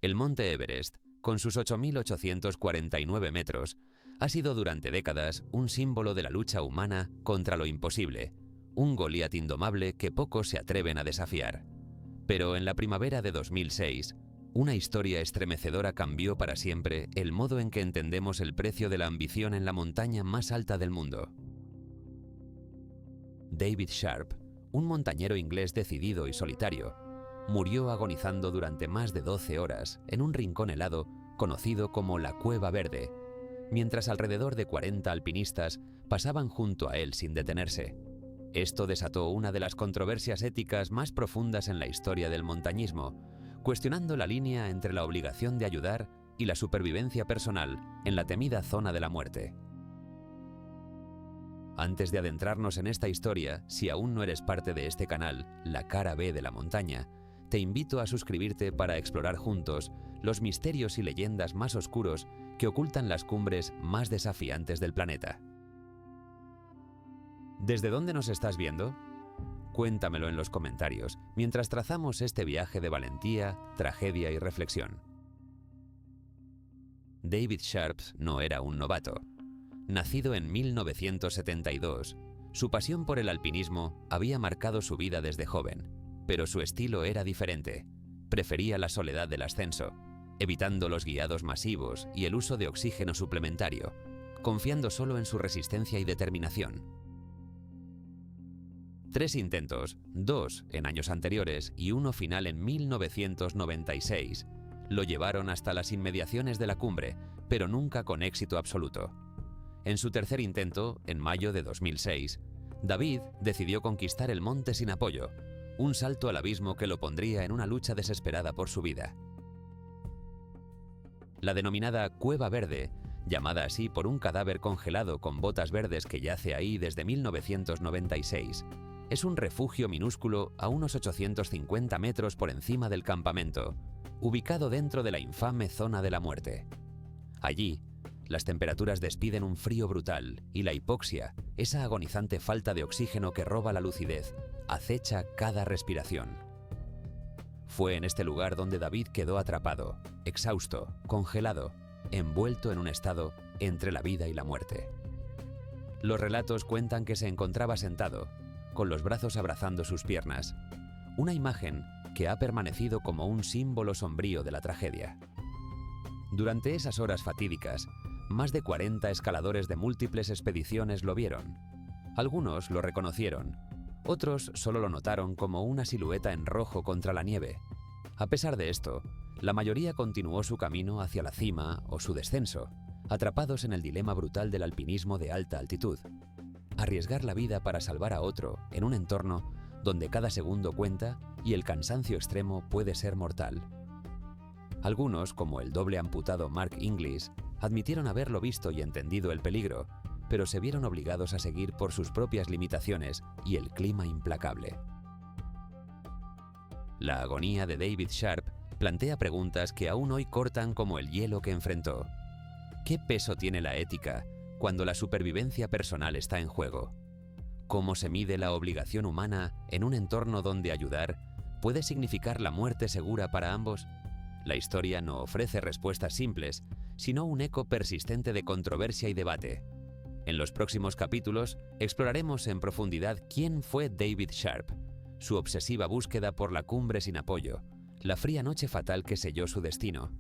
El monte Everest, con sus 8.849 metros, ha sido durante décadas un símbolo de la lucha humana contra lo imposible, un Goliat indomable que pocos se atreven a desafiar. Pero en la primavera de 2006, una historia estremecedora cambió para siempre el modo en que entendemos el precio de la ambición en la montaña más alta del mundo. David Sharp, un montañero inglés decidido y solitario, murió agonizando durante más de 12 horas en un rincón helado conocido como la Cueva Verde, mientras alrededor de 40 alpinistas pasaban junto a él sin detenerse. Esto desató una de las controversias éticas más profundas en la historia del montañismo, cuestionando la línea entre la obligación de ayudar y la supervivencia personal en la temida zona de la muerte. Antes de adentrarnos en esta historia, si aún no eres parte de este canal, La Cara B de la Montaña, te invito a suscribirte para explorar juntos los misterios y leyendas más oscuros que ocultan las cumbres más desafiantes del planeta. ¿Desde dónde nos estás viendo? Cuéntamelo en los comentarios mientras trazamos este viaje de valentía, tragedia y reflexión. David Sharp no era un novato. Nacido en 1972, su pasión por el alpinismo había marcado su vida desde joven, pero su estilo era diferente. Prefería la soledad del ascenso, evitando los guiados masivos y el uso de oxígeno suplementario, confiando solo en su resistencia y determinación. 3 intentos, 2 en años anteriores y uno final en 1996, lo llevaron hasta las inmediaciones de la cumbre, pero nunca con éxito absoluto. En su tercer intento, en mayo de 2006, David decidió conquistar el monte sin apoyo, un salto al abismo que lo pondría en una lucha desesperada por su vida. La denominada Cueva Verde, llamada así por un cadáver congelado con botas verdes que yace ahí desde 1996, es un refugio minúsculo a unos 850 metros por encima del campamento, ubicado dentro de la infame zona de la muerte. Allí, las temperaturas despiden un frío brutal y la hipoxia, esa agonizante falta de oxígeno que roba la lucidez, acecha cada respiración. Fue en este lugar donde David quedó atrapado, exhausto, congelado, envuelto en un estado entre la vida y la muerte. Los relatos cuentan que se encontraba sentado, con los brazos abrazando sus piernas, una imagen que ha permanecido como un símbolo sombrío de la tragedia. Durante esas horas fatídicas, más de 40 escaladores de múltiples expediciones lo vieron. Algunos lo reconocieron, otros solo lo notaron como una silueta en rojo contra la nieve. A pesar de esto, la mayoría continuó su camino hacia la cima o su descenso, atrapados en el dilema brutal del alpinismo de alta altitud. Arriesgar la vida para salvar a otro en un entorno donde cada segundo cuenta y el cansancio extremo puede ser mortal. Algunos, como el doble amputado Mark Inglis, admitieron haberlo visto y entendido el peligro, pero se vieron obligados a seguir por sus propias limitaciones y el clima implacable. La agonía de David Sharp plantea preguntas que aún hoy cortan como el hielo que enfrentó. ¿Qué peso tiene la ética cuando la supervivencia personal está en juego? ¿Cómo se mide la obligación humana en un entorno donde ayudar puede significar la muerte segura para ambos? La historia no ofrece respuestas simples, sino un eco persistente de controversia y debate. En los próximos capítulos exploraremos en profundidad quién fue David Sharp, su obsesiva búsqueda por la cumbre sin apoyo, la fría noche fatal que selló su destino,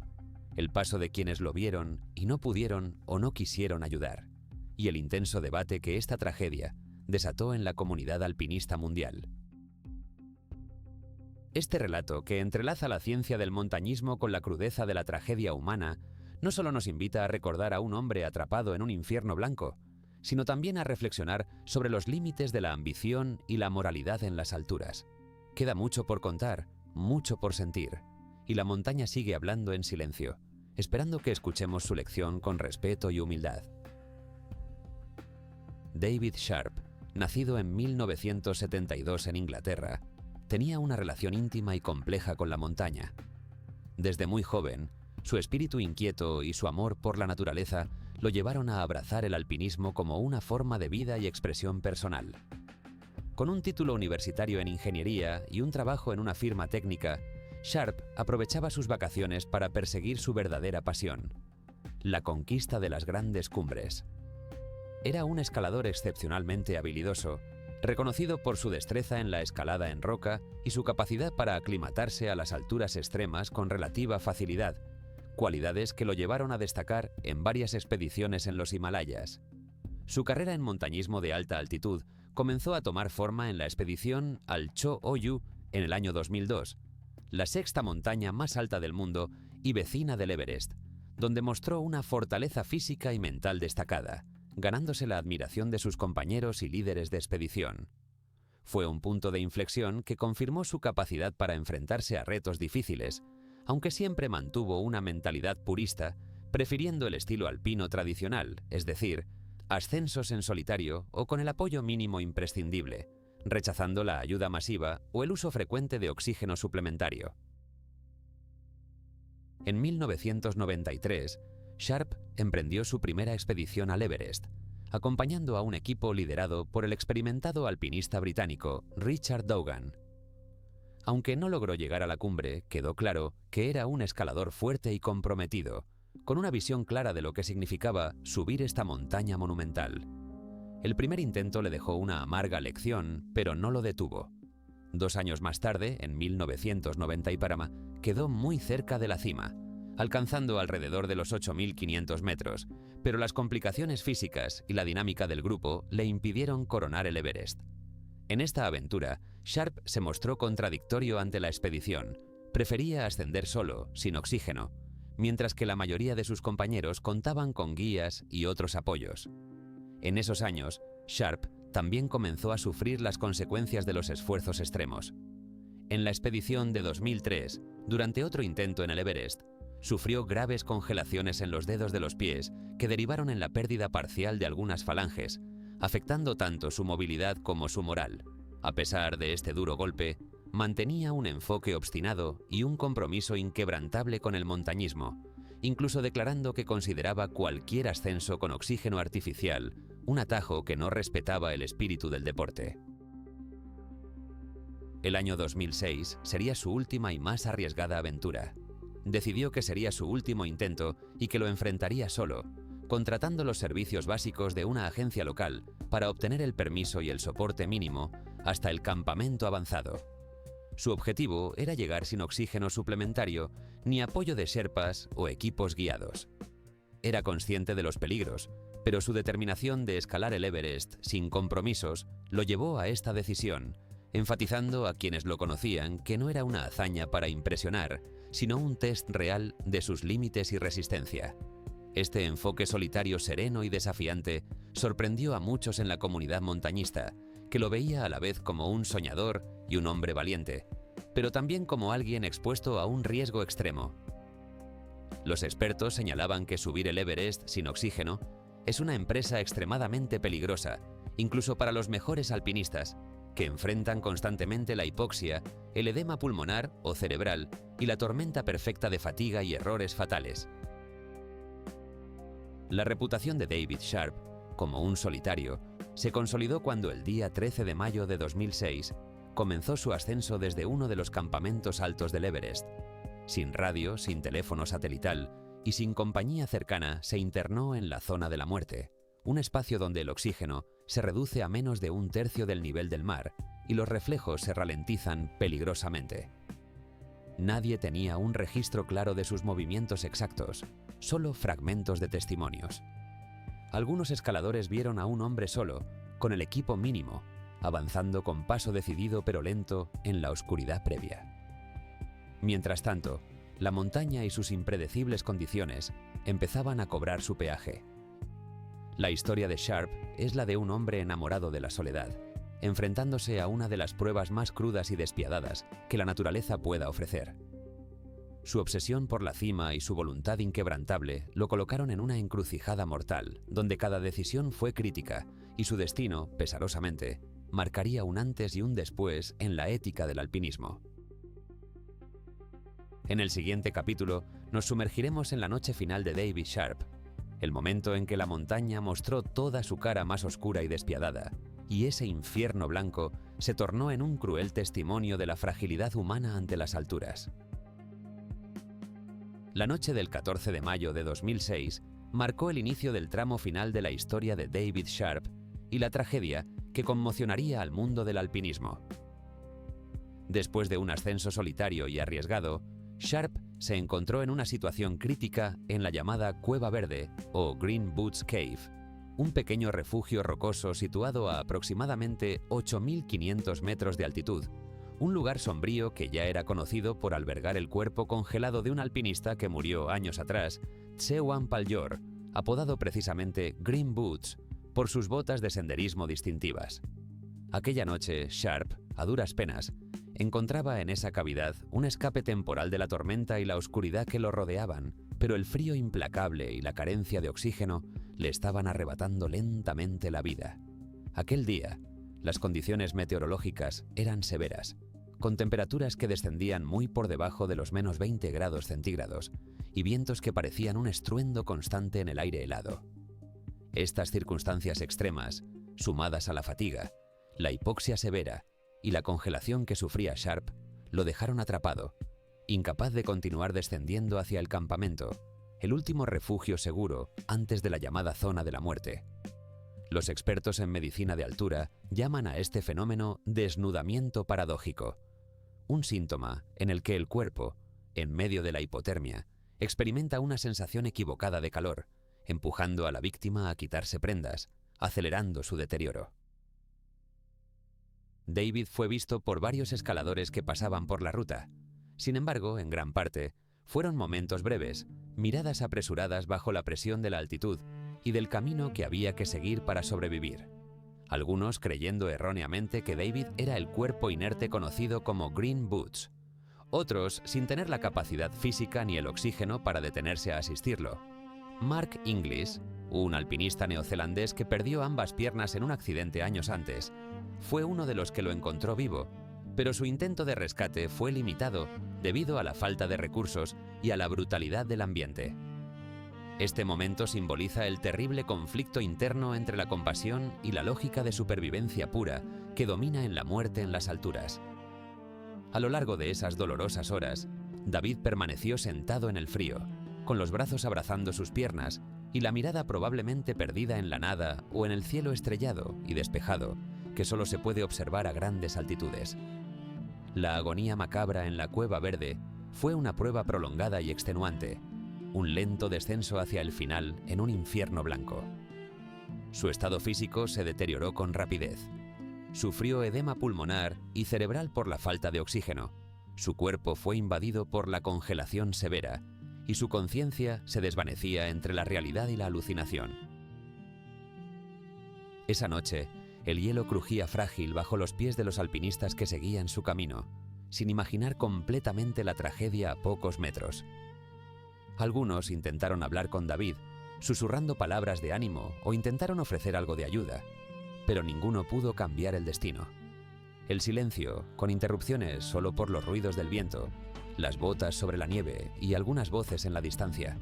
el paso de quienes lo vieron y no pudieron o no quisieron ayudar, y el intenso debate que esta tragedia desató en la comunidad alpinista mundial. Este relato, que entrelaza la ciencia del montañismo con la crudeza de la tragedia humana, no solo nos invita a recordar a un hombre atrapado en un infierno blanco, sino también a reflexionar sobre los límites de la ambición y la moralidad en las alturas. Queda mucho por contar, mucho por sentir, y la montaña sigue hablando en silencio, esperando que escuchemos su lección con respeto y humildad. David Sharp, nacido en 1972 en Inglaterra, tenía una relación íntima y compleja con la montaña. Desde muy joven, su espíritu inquieto y su amor por la naturaleza lo llevaron a abrazar el alpinismo como una forma de vida y expresión personal. Con un título universitario en ingeniería y un trabajo en una firma técnica, Sharp aprovechaba sus vacaciones para perseguir su verdadera pasión: la conquista de las grandes cumbres. Era un escalador excepcionalmente habilidoso, reconocido por su destreza en la escalada en roca y su capacidad para aclimatarse a las alturas extremas con relativa facilidad, cualidades que lo llevaron a destacar en varias expediciones en los Himalayas. Su carrera en montañismo de alta altitud comenzó a tomar forma en la expedición al Cho Oyu en el año 2002, la sexta montaña más alta del mundo y vecina del Everest, donde mostró una fortaleza física y mental destacada, ganándose la admiración de sus compañeros y líderes de expedición. Fue un punto de inflexión que confirmó su capacidad para enfrentarse a retos difíciles, aunque siempre mantuvo una mentalidad purista, prefiriendo el estilo alpino tradicional, es decir, ascensos en solitario o con el apoyo mínimo imprescindible, rechazando la ayuda masiva o el uso frecuente de oxígeno suplementario. En 1993, Sharp emprendió su primera expedición al Everest, acompañando a un equipo liderado por el experimentado alpinista británico Richard Dougan. Aunque no logró llegar a la cumbre, quedó claro que era un escalador fuerte y comprometido, con una visión clara de lo que significaba subir esta montaña monumental. El primer intento le dejó una amarga lección, pero no lo detuvo. 2 años más tarde, en 1990 y Parama, quedó muy cerca de la cima, alcanzando alrededor de los 8.500 metros, pero las complicaciones físicas y la dinámica del grupo le impidieron coronar el Everest. En esta aventura, Sharp se mostró contradictorio ante la expedición. Prefería ascender solo, sin oxígeno, mientras que la mayoría de sus compañeros contaban con guías y otros apoyos. En esos años, Sharp también comenzó a sufrir las consecuencias de los esfuerzos extremos. En la expedición de 2003, durante otro intento en el Everest, sufrió graves congelaciones en los dedos de los pies que derivaron en la pérdida parcial de algunas falanges, afectando tanto su movilidad como su moral. A pesar de este duro golpe, mantenía un enfoque obstinado y un compromiso inquebrantable con el montañismo, incluso declarando que consideraba cualquier ascenso con oxígeno artificial un atajo que no respetaba el espíritu del deporte. El año 2006 sería su última y más arriesgada aventura. Decidió que sería su último intento y que lo enfrentaría solo, contratando los servicios básicos de una agencia local para obtener el permiso y el soporte mínimo hasta el campamento avanzado. Su objetivo era llegar sin oxígeno suplementario ni apoyo de sherpas o equipos guiados. Era consciente de los peligros, pero su determinación de escalar el Everest sin compromisos lo llevó a esta decisión, enfatizando a quienes lo conocían que no era una hazaña para impresionar, sino un test real de sus límites y resistencia. Este enfoque solitario sereno y desafiante sorprendió a muchos en la comunidad montañista, que lo veía a la vez como un soñador y un hombre valiente, pero también como alguien expuesto a un riesgo extremo. Los expertos señalaban que subir el Everest sin oxígeno es una empresa extremadamente peligrosa, incluso para los mejores alpinistas, que enfrentan constantemente la hipoxia, el edema pulmonar o cerebral y la tormenta perfecta de fatiga y errores fatales. La reputación de David Sharp, como un solitario, se consolidó cuando el día 13 de mayo de 2006 comenzó su ascenso desde uno de los campamentos altos del Everest. Sin radio, sin teléfono satelital y sin compañía cercana, se internó en la zona de la muerte, un espacio donde el oxígeno se reduce a menos de 1/3 del nivel del mar y los reflejos se ralentizan peligrosamente. Nadie tenía un registro claro de sus movimientos exactos, solo fragmentos de testimonios. Algunos escaladores vieron a un hombre solo, con el equipo mínimo, avanzando con paso decidido pero lento en la oscuridad previa. Mientras tanto, la montaña y sus impredecibles condiciones empezaban a cobrar su peaje. La historia de Sharp es la de un hombre enamorado de la soledad, enfrentándose a una de las pruebas más crudas y despiadadas que la naturaleza pueda ofrecer. Su obsesión por la cima y su voluntad inquebrantable lo colocaron en una encrucijada mortal, donde cada decisión fue crítica y su destino, pesarosamente, marcaría un antes y un después en la ética del alpinismo. En el siguiente capítulo nos sumergiremos en la noche final de David Sharp, el momento en que la montaña mostró toda su cara más oscura y despiadada, y ese infierno blanco se tornó en un cruel testimonio de la fragilidad humana ante las alturas. La noche del 14 de mayo de 2006 marcó el inicio del tramo final de la historia de David Sharp y la tragedia que conmocionaría al mundo del alpinismo. Después de un ascenso solitario y arriesgado, Sharp se encontró en una situación crítica en la llamada Cueva Verde o Green Boots Cave, un pequeño refugio rocoso situado a aproximadamente 8.500 metros de altitud, un lugar sombrío que ya era conocido por albergar el cuerpo congelado de un alpinista que murió años atrás, Tsewan Paljor, apodado precisamente Green Boots por sus botas de senderismo distintivas. Aquella noche, Sharp, a duras penas, encontraba en esa cavidad un escape temporal de la tormenta y la oscuridad que lo rodeaban, pero el frío implacable y la carencia de oxígeno le estaban arrebatando lentamente la vida. Aquel día, las condiciones meteorológicas eran severas, con temperaturas que descendían muy por debajo de los menos 20 grados centígrados y vientos que parecían un estruendo constante en el aire helado. Estas circunstancias extremas, sumadas a la fatiga, la hipoxia severa y la congelación que sufría Sharp, lo dejaron atrapado, incapaz de continuar descendiendo hacia el campamento, el último refugio seguro antes de la llamada zona de la muerte. Los expertos en medicina de altura llaman a este fenómeno desnudamiento paradójico, un síntoma en el que el cuerpo, en medio de la hipotermia, experimenta una sensación equivocada de calor, empujando a la víctima a quitarse prendas, acelerando su deterioro. David fue visto por varios escaladores que pasaban por la ruta. Sin embargo, en gran parte, fueron momentos breves, miradas apresuradas bajo la presión de la altitud y del camino que había que seguir para sobrevivir. Algunos creyendo erróneamente que David era el cuerpo inerte conocido como Green Boots. Otros sin tener la capacidad física ni el oxígeno para detenerse a asistirlo. Mark Inglis, un alpinista neozelandés que perdió ambas piernas en un accidente años antes, fue uno de los que lo encontró vivo, pero su intento de rescate fue limitado debido a la falta de recursos y a la brutalidad del ambiente. Este momento simboliza el terrible conflicto interno entre la compasión y la lógica de supervivencia pura que domina en la muerte en las alturas. A lo largo de esas dolorosas horas, David permaneció sentado en el frío, con los brazos abrazando sus piernas y la mirada probablemente perdida en la nada o en el cielo estrellado y despejado, que solo se puede observar a grandes altitudes. La agonía macabra en la Cueva Verde fue una prueba prolongada y extenuante, un lento descenso hacia el final en un infierno blanco. Su estado físico se deterioró con rapidez. Sufrió edema pulmonar y cerebral por la falta de oxígeno. Su cuerpo fue invadido por la congelación severa y su conciencia se desvanecía entre la realidad y la alucinación. Esa noche, el hielo crujía frágil bajo los pies de los alpinistas que seguían su camino, sin imaginar completamente la tragedia a pocos metros. Algunos intentaron hablar con David, susurrando palabras de ánimo o intentaron ofrecer algo de ayuda, pero ninguno pudo cambiar el destino. El silencio, con interrupciones solo por los ruidos del viento, las botas sobre la nieve y algunas voces en la distancia,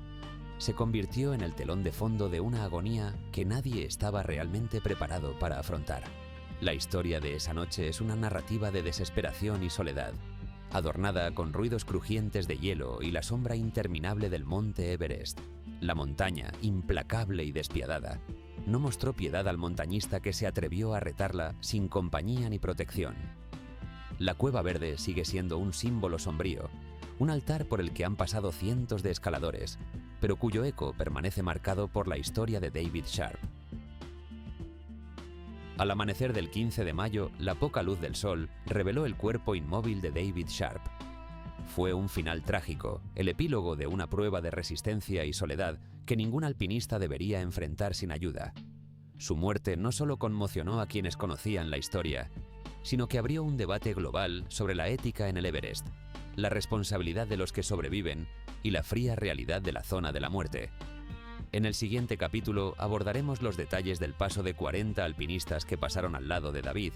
se convirtió en el telón de fondo de una agonía que nadie estaba realmente preparado para afrontar. La historia de esa noche es una narrativa de desesperación y soledad, adornada con ruidos crujientes de hielo y la sombra interminable del monte Everest. La montaña, implacable y despiadada, no mostró piedad al montañista que se atrevió a retarla sin compañía ni protección. La Cueva Verde sigue siendo un símbolo sombrío, un altar por el que han pasado cientos de escaladores, pero cuyo eco permanece marcado por la historia de David Sharp. Al amanecer del 15 de mayo, la poca luz del sol reveló el cuerpo inmóvil de David Sharp. Fue un final trágico, el epílogo de una prueba de resistencia y soledad que ningún alpinista debería enfrentar sin ayuda. Su muerte no solo conmocionó a quienes conocían la historia, sino que abrió un debate global sobre la ética en el Everest, la responsabilidad de los que sobreviven y la fría realidad de la zona de la muerte. En el siguiente capítulo abordaremos los detalles del paso de 40 alpinistas que pasaron al lado de David,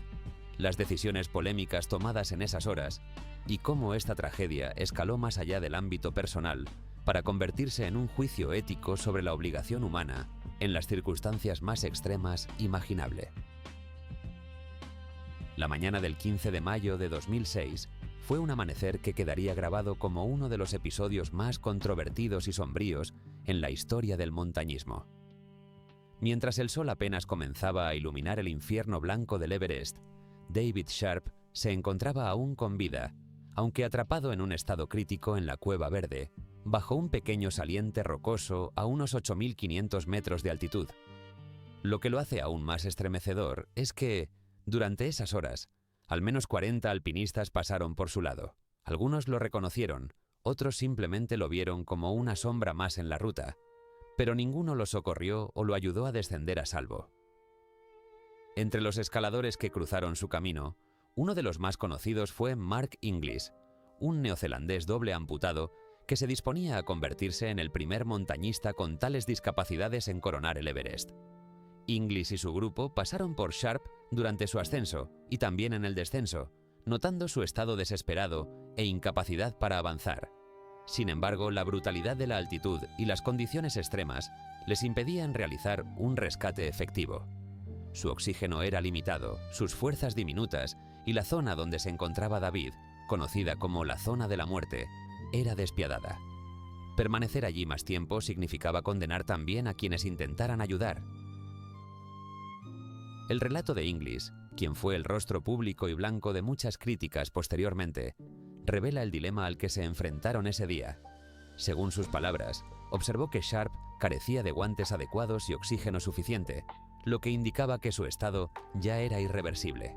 las decisiones polémicas tomadas en esas horas y cómo esta tragedia escaló más allá del ámbito personal para convertirse en un juicio ético sobre la obligación humana en las circunstancias más extremas imaginable. La mañana del 15 de mayo de 2006 fue un amanecer que quedaría grabado como uno de los episodios más controvertidos y sombríos en la historia del montañismo. Mientras el sol apenas comenzaba a iluminar el infierno blanco del Everest, David Sharp se encontraba aún con vida, aunque atrapado en un estado crítico en la Cueva Verde, bajo un pequeño saliente rocoso a unos 8.500 metros de altitud. Lo que lo hace aún más estremecedor es que, durante esas horas, al menos 40 alpinistas pasaron por su lado. Algunos lo reconocieron, otros simplemente lo vieron como una sombra más en la ruta, pero ninguno lo socorrió o lo ayudó a descender a salvo. Entre los escaladores que cruzaron su camino, uno de los más conocidos fue Mark Inglis, un neozelandés doble amputado que se disponía a convertirse en el primer montañista con tales discapacidades en coronar el Everest. Inglis y su grupo pasaron por Sharp durante su ascenso y también en el descenso, notando su estado desesperado e incapacidad para avanzar. Sin embargo, la brutalidad de la altitud y las condiciones extremas les impedían realizar un rescate efectivo. Su oxígeno era limitado, sus fuerzas diminutas y la zona donde se encontraba David, conocida como la zona de la muerte, era despiadada. Permanecer allí más tiempo significaba condenar también a quienes intentaran ayudar. El relato de Inglis, quien fue el rostro público y blanco de muchas críticas posteriormente, revela el dilema al que se enfrentaron ese día. Según sus palabras, observó que Sharp carecía de guantes adecuados y oxígeno suficiente, lo que indicaba que su estado ya era irreversible.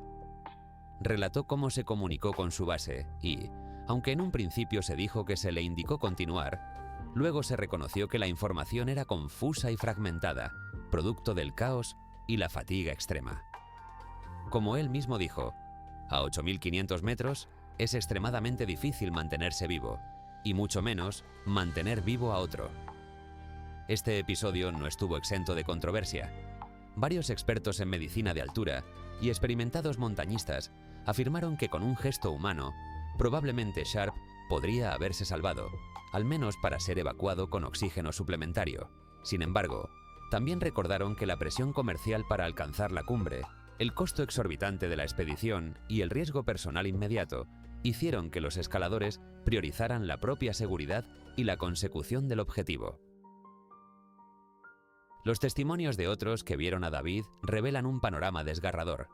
Relató cómo se comunicó con su base y, aunque en un principio se dijo que se le indicó continuar, luego se reconoció que la información era confusa y fragmentada, producto del caos y la fatiga extrema. Como él mismo dijo, a 8.500 metros es extremadamente difícil mantenerse vivo, y mucho menos mantener vivo a otro. Este episodio no estuvo exento de controversia. Varios expertos en medicina de altura y experimentados montañistas afirmaron que con un gesto humano, probablemente Sharp podría haberse salvado, al menos para ser evacuado con oxígeno suplementario. Sin embargo, también recordaron que la presión comercial para alcanzar la cumbre, el costo exorbitante de la expedición y el riesgo personal inmediato hicieron que los escaladores priorizaran la propia seguridad y la consecución del objetivo. Los testimonios de otros que vieron a David revelan un panorama desgarrador: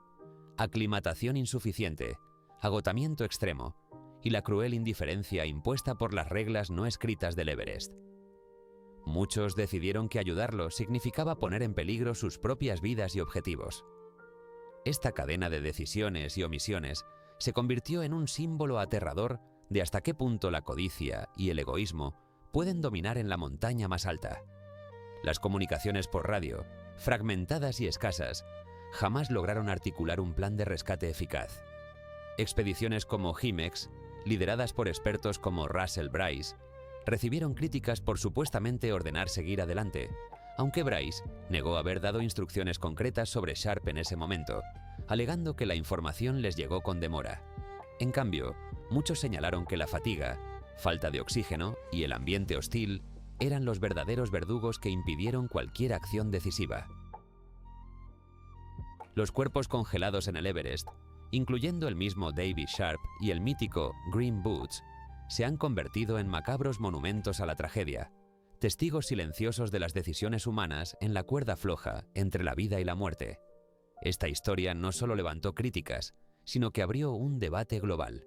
aclimatación insuficiente, agotamiento extremo y la cruel indiferencia impuesta por las reglas no escritas del Everest. Muchos decidieron que ayudarlo significaba poner en peligro sus propias vidas y objetivos. Esta cadena de decisiones y omisiones se convirtió en un símbolo aterrador de hasta qué punto la codicia y el egoísmo pueden dominar en la montaña más alta. Las comunicaciones por radio, fragmentadas y escasas, jamás lograron articular un plan de rescate eficaz. Expediciones como HIMEX, lideradas por expertos como Russell Bryce, recibieron críticas por supuestamente ordenar seguir adelante, aunque Bryce negó haber dado instrucciones concretas sobre Sharp en ese momento, alegando que la información les llegó con demora. En cambio, muchos señalaron que la fatiga, falta de oxígeno y el ambiente hostil eran los verdaderos verdugos que impidieron cualquier acción decisiva. Los cuerpos congelados en el Everest, incluyendo el mismo David Sharp y el mítico Green Boots, se han convertido en macabros monumentos a la tragedia, testigos silenciosos de las decisiones humanas en la cuerda floja entre la vida y la muerte. Esta historia no solo levantó críticas, sino que abrió un debate global.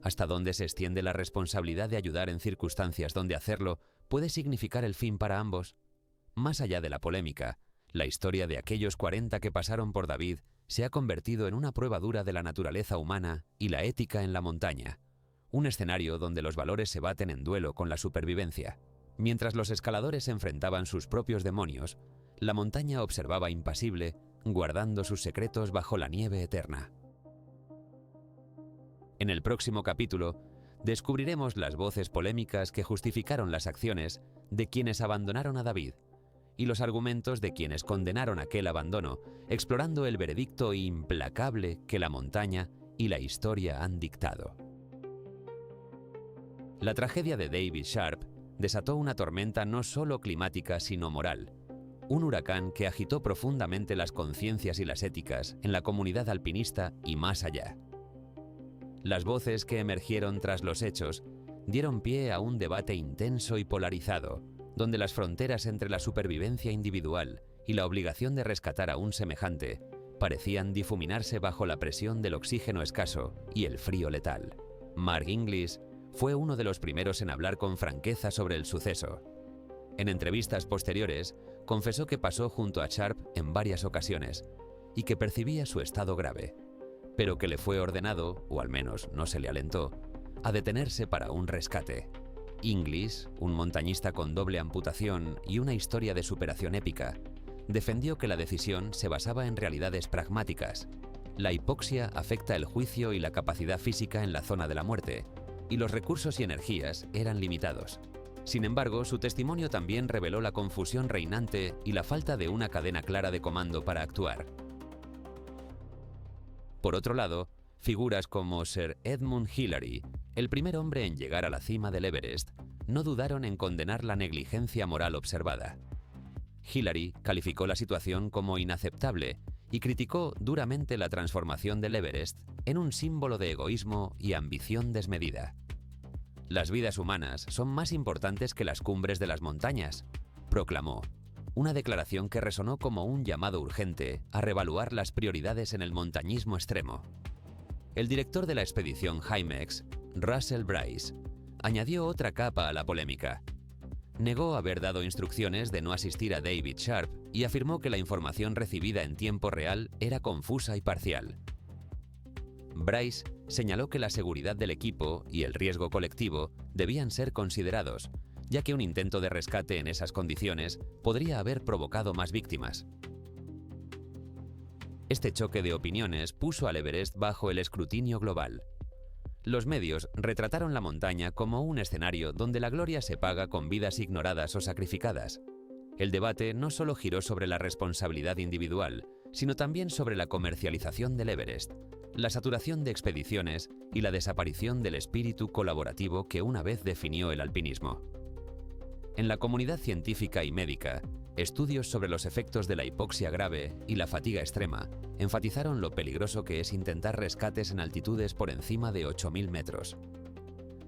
¿Hasta dónde se extiende la responsabilidad de ayudar en circunstancias donde hacerlo puede significar el fin para ambos? Más allá de la polémica, la historia de aquellos 40 que pasaron por David se ha convertido en una prueba dura de la naturaleza humana y la ética en la montaña, un escenario donde los valores se baten en duelo con la supervivencia. Mientras los escaladores enfrentaban sus propios demonios, la montaña observaba impasible, guardando sus secretos bajo la nieve eterna. En el próximo capítulo, descubriremos las voces polémicas que justificaron las acciones de quienes abandonaron a David y los argumentos de quienes condenaron aquel abandono, explorando el veredicto implacable que la montaña y la historia han dictado. La tragedia de David Sharp desató una tormenta no solo climática sino moral, un huracán que agitó profundamente las conciencias y las éticas en la comunidad alpinista y más allá. Las voces que emergieron tras los hechos dieron pie a un debate intenso y polarizado, donde las fronteras entre la supervivencia individual y la obligación de rescatar a un semejante parecían difuminarse bajo la presión del oxígeno escaso y el frío letal. Mark Inglis fue uno de los primeros en hablar con franqueza sobre el suceso. En entrevistas posteriores, confesó que pasó junto a Sharp en varias ocasiones y que percibía su estado grave, pero que le fue ordenado, o al menos no se le alentó, a detenerse para un rescate. Inglis, un montañista con doble amputación y una historia de superación épica, defendió que la decisión se basaba en realidades pragmáticas. La hipoxia afecta el juicio y la capacidad física en la zona de la muerte, y los recursos y energías eran limitados. Sin embargo, su testimonio también reveló la confusión reinante y la falta de una cadena clara de comando para actuar. Por otro lado, figuras como Sir Edmund Hillary, el primer hombre en llegar a la cima del Everest, no dudaron en condenar la negligencia moral observada. Hillary calificó la situación como inaceptable y criticó duramente la transformación del Everest en un símbolo de egoísmo y ambición desmedida. Las vidas humanas son más importantes que las cumbres de las montañas, proclamó, una declaración que resonó como un llamado urgente a reevaluar las prioridades en el montañismo extremo. El director de la expedición Himex, Russell Bryce, añadió otra capa a la polémica. Negó haber dado instrucciones de no asistir a David Sharp y afirmó que la información recibida en tiempo real era confusa y parcial. Bryce señaló que la seguridad del equipo y el riesgo colectivo debían ser considerados, ya que un intento de rescate en esas condiciones podría haber provocado más víctimas. Este choque de opiniones puso al Everest bajo el escrutinio global. Los medios retrataron la montaña como un escenario donde la gloria se paga con vidas ignoradas o sacrificadas. El debate no solo giró sobre la responsabilidad individual, sino también sobre la comercialización del Everest, la saturación de expediciones y la desaparición del espíritu colaborativo que una vez definió el alpinismo. En la comunidad científica y médica, estudios sobre los efectos de la hipoxia grave y la fatiga extrema enfatizaron lo peligroso que es intentar rescates en altitudes por encima de 8.000 metros.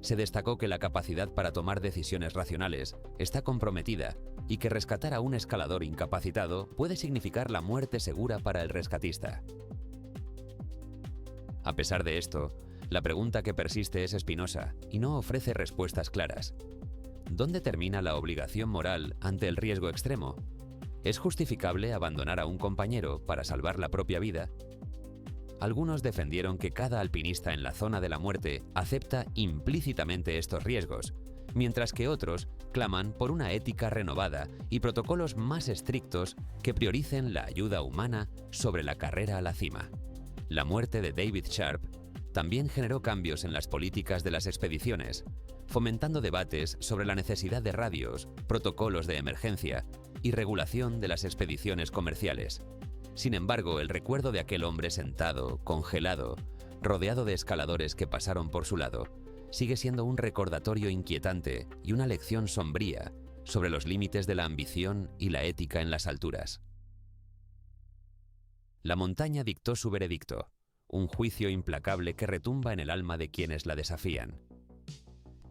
Se destacó que la capacidad para tomar decisiones racionales está comprometida y que rescatar a un escalador incapacitado puede significar la muerte segura para el rescatista. A pesar de esto, la pregunta que persiste es espinosa y no ofrece respuestas claras. ¿Dónde termina la obligación moral ante el riesgo extremo? ¿Es justificable abandonar a un compañero para salvar la propia vida? Algunos defendieron que cada alpinista en la zona de la muerte acepta implícitamente estos riesgos, mientras que otros claman por una ética renovada y protocolos más estrictos que prioricen la ayuda humana sobre la carrera a la cima. La muerte de David Sharp también generó cambios en las políticas de las expediciones, fomentando debates sobre la necesidad de radios, protocolos de emergencia y regulación de las expediciones comerciales. Sin embargo, el recuerdo de aquel hombre sentado, congelado, rodeado de escaladores que pasaron por su lado, sigue siendo un recordatorio inquietante y una lección sombría sobre los límites de la ambición y la ética en las alturas. La montaña dictó su veredicto, un juicio implacable que retumba en el alma de quienes la desafían.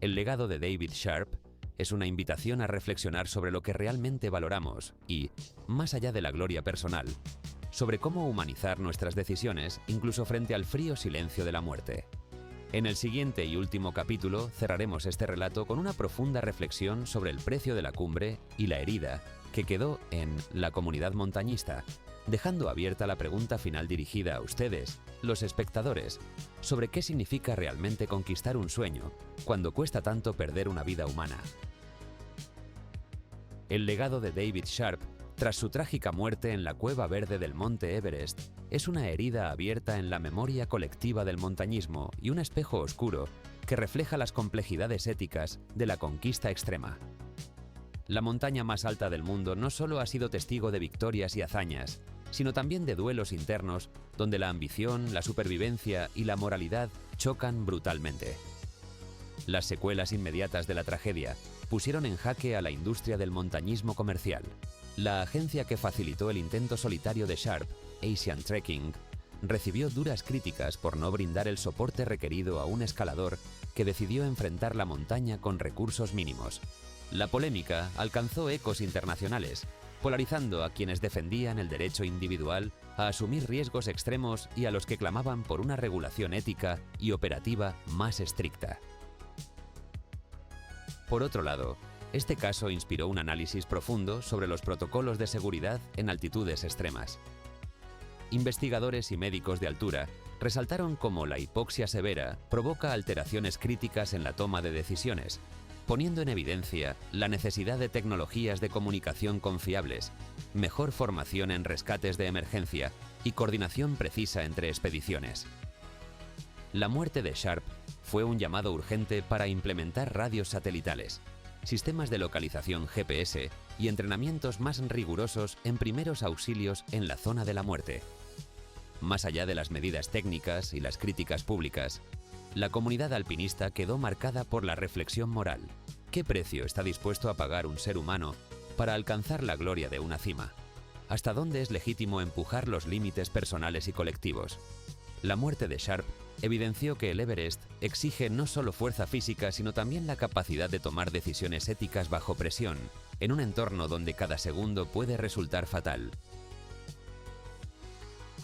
El legado de David Sharp es una invitación a reflexionar sobre lo que realmente valoramos y, más allá de la gloria personal, sobre cómo humanizar nuestras decisiones incluso frente al frío silencio de la muerte. En el siguiente y último capítulo cerraremos este relato con una profunda reflexión sobre el precio de la cumbre y la herida que quedó en la comunidad montañista, dejando abierta la pregunta final dirigida a ustedes, los espectadores, sobre qué significa realmente conquistar un sueño cuando cuesta tanto perder una vida humana. El legado de David Sharp, tras su trágica muerte en la cueva verde del monte Everest, es una herida abierta en la memoria colectiva del montañismo y un espejo oscuro que refleja las complejidades éticas de la conquista extrema. La montaña más alta del mundo no solo ha sido testigo de victorias y hazañas, sino también de duelos internos donde la ambición, la supervivencia y la moralidad chocan brutalmente. Las secuelas inmediatas de la tragedia pusieron en jaque a la industria del montañismo comercial. La agencia que facilitó el intento solitario de Sharp, Asian Trekking, recibió duras críticas por no brindar el soporte requerido a un escalador que decidió enfrentar la montaña con recursos mínimos. La polémica alcanzó ecos internacionales, polarizando a quienes defendían el derecho individual a asumir riesgos extremos y a los que clamaban por una regulación ética y operativa más estricta. Por otro lado, este caso inspiró un análisis profundo sobre los protocolos de seguridad en altitudes extremas. Investigadores y médicos de altura resaltaron cómo la hipoxia severa provoca alteraciones críticas en la toma de decisiones, poniendo en evidencia la necesidad de tecnologías de comunicación confiables, mejor formación en rescates de emergencia y coordinación precisa entre expediciones. La muerte de Sharp fue un llamado urgente para implementar radios satelitales, sistemas de localización GPS y entrenamientos más rigurosos en primeros auxilios en la zona de la muerte. Más allá de las medidas técnicas y las críticas públicas, la comunidad alpinista quedó marcada por la reflexión moral. ¿Qué precio está dispuesto a pagar un ser humano para alcanzar la gloria de una cima? ¿Hasta dónde es legítimo empujar los límites personales y colectivos? La muerte de Sharp evidenció que el Everest exige no solo fuerza física, sino también la capacidad de tomar decisiones éticas bajo presión, en un entorno donde cada segundo puede resultar fatal.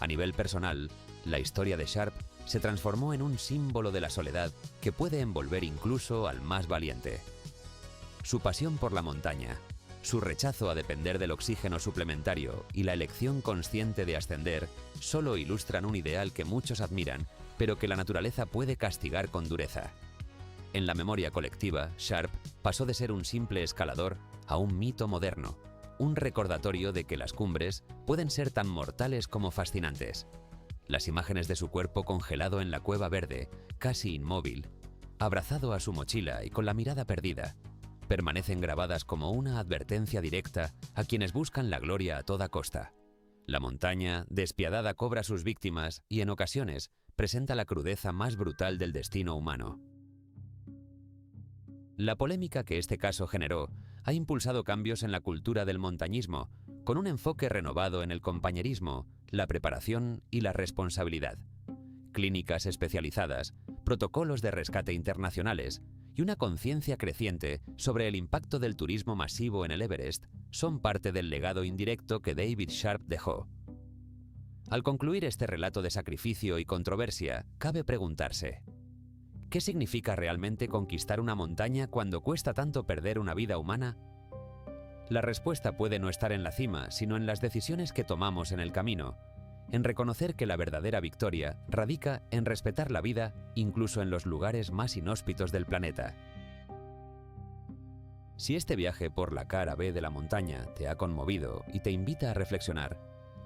A nivel personal, la historia de Sharp se transformó en un símbolo de la soledad que puede envolver incluso al más valiente. Su pasión por la montaña, su rechazo a depender del oxígeno suplementario y la elección consciente de ascender solo ilustran un ideal que muchos admiran, pero que la naturaleza puede castigar con dureza. En la memoria colectiva, Sharp pasó de ser un simple escalador a un mito moderno, un recordatorio de que las cumbres pueden ser tan mortales como fascinantes. Las imágenes de su cuerpo congelado en la Cueva Verde, casi inmóvil, abrazado a su mochila y con la mirada perdida, permanecen grabadas como una advertencia directa a quienes buscan la gloria a toda costa. La montaña, despiadada, cobra sus víctimas y en ocasiones presenta la crudeza más brutal del destino humano. La polémica que este caso generó ha impulsado cambios en la cultura del montañismo, con un enfoque renovado en el compañerismo, la preparación y la responsabilidad. Clínicas especializadas, protocolos de rescate internacionales y una conciencia creciente sobre el impacto del turismo masivo en el Everest son parte del legado indirecto que David Sharp dejó. Al concluir este relato de sacrificio y controversia, cabe preguntarse: ¿qué significa realmente conquistar una montaña cuando cuesta tanto perder una vida humana? La respuesta puede no estar en la cima, sino en las decisiones que tomamos en el camino, en reconocer que la verdadera victoria radica en respetar la vida incluso en los lugares más inhóspitos del planeta. Si este viaje por la cara B de la montaña te ha conmovido y te invita a reflexionar,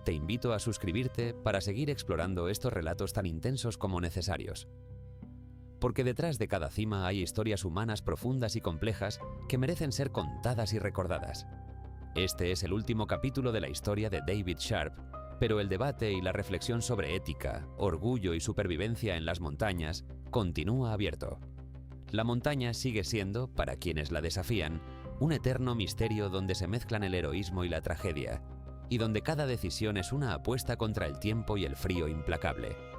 te invito a suscribirte para seguir explorando estos relatos tan intensos como necesarios. Porque detrás de cada cima hay historias humanas profundas y complejas que merecen ser contadas y recordadas. Este es el último capítulo de la historia de David Sharp, pero el debate y la reflexión sobre ética, orgullo y supervivencia en las montañas continúa abierto. La montaña sigue siendo, para quienes la desafían, un eterno misterio donde se mezclan el heroísmo y la tragedia, y donde cada decisión es una apuesta contra el tiempo y el frío implacable.